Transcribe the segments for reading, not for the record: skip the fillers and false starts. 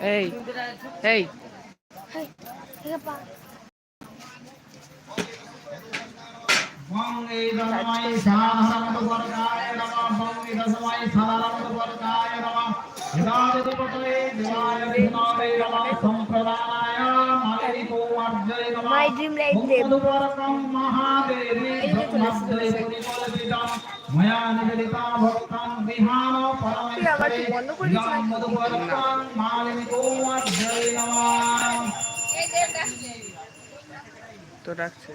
এই এই বঙ্গে দশমাই সাধারণবর্গায় নমঃ বঙ্গে দশমাই সাধারণবর্গায় নমঃ হিদাদিপতয়ে দেবায় বিষ্ণবে নমঃ সম্প্রদানায় মালিকো অর্জয় নমঃ My dream like them. মুক্তদুবরকং Mahadevi ব্রহ্মদ্বয়ে পরিকল্পিতং ময়া নিবেদিতা ভক্তাং বিহান পরমেশ্বরে ইদং মধুবরকং মালিকো অর্জয় নমঃ। তো ডাকছে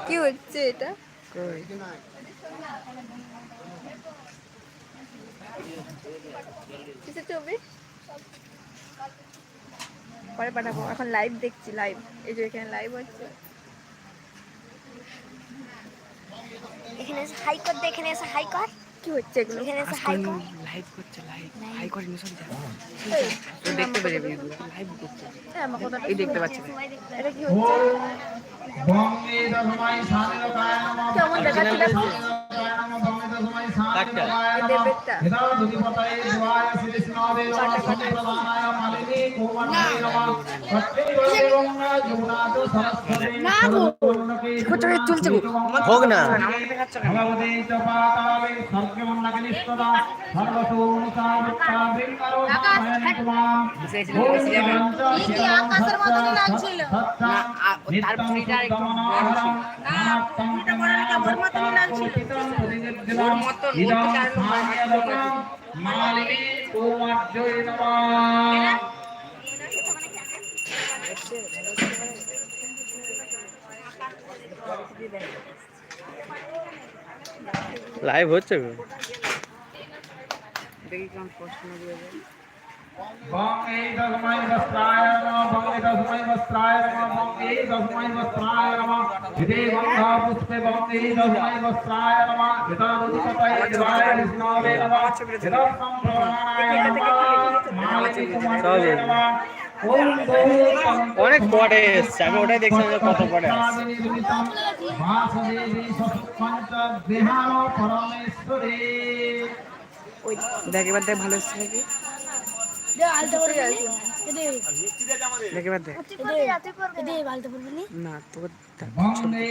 কি হচ্ছে এটা? কই কিসের ছবি? পরে পাঠাবো, এখন লাইভ দেখছি। লাইভ, এই যে এখানে লাইভ হচ্ছে। এখানে এসে হাই কর, এখানে এসে হাই কর। কি হচ্ছে এগুলো? এখানে এসে হাই কর। লাইভ করছে, লাইভ হাই করে নিয়ে যা তুই দেখতে পেরে লাইভ করছে। আমার কথাটা এই দেখতে পাচ্ছি না। এটা কি হচ্ছে? বঙ্গে দশমাই সাধারণবর্গায় নমঃ কেমন দেখাচ্ছে দেখো। বঙ্গে দশমাই সাধারণবর্গায় নমঃ দেবতা হিদাদিপতয়ে দেবায় শ্রীকৃষ্ণবে নমঃ সম্প্রদানায় মালিনী কোমর্দয়ে নমঃ প্রত্যেকং যমুনাতো সরস্বতী সর্বপূর্ণকে চলছে হোক না ভগবতে চ পাতালে সর্গমন্ডকে নিষ্পদা সর্বসোমুখাবৃত্তা বৃঙ্গারো ভয়ন্তমাম আকাশের মতনই লাগছিল। তার পুরিটা একটু পুরিটা বড় না, ওর মতনই লাগছিল। ওর মতন মালিনী কোমর্দয়ে নমঃ। লাইভ হচ্ছে দেখি কেমন প্রশ্ন দিয়ে যায়। বঙ্গে দশমাই বস্ত্রায় নমঃ বঙ্গে দশমাই বস্ত্রায় নমঃ বঙ্গে দশমাই বস্ত্রায় নমঃ হৃদে গন্ধা পুষ্পে বঙ্গে দশমাই বস্ত্রায় নমঃ হিদাদিপতয়ে দেবায় বিষ্ণবে নমঃ হিদং সম্প্রদানায় নমঃ মালিকো অর্জয় নমঃ ওম অনেক পরে এসছে, আমি ওটাই দেখছিলাম যে কত পরে আসছে। বাসুদেবী পঞ্চ বিহান পরমেশ্বরে। দেখ এবার দেখ ভালো এসছে নাকি, দেখ এবার দেখ আলতা পড়বি না তোকে বঙ্গে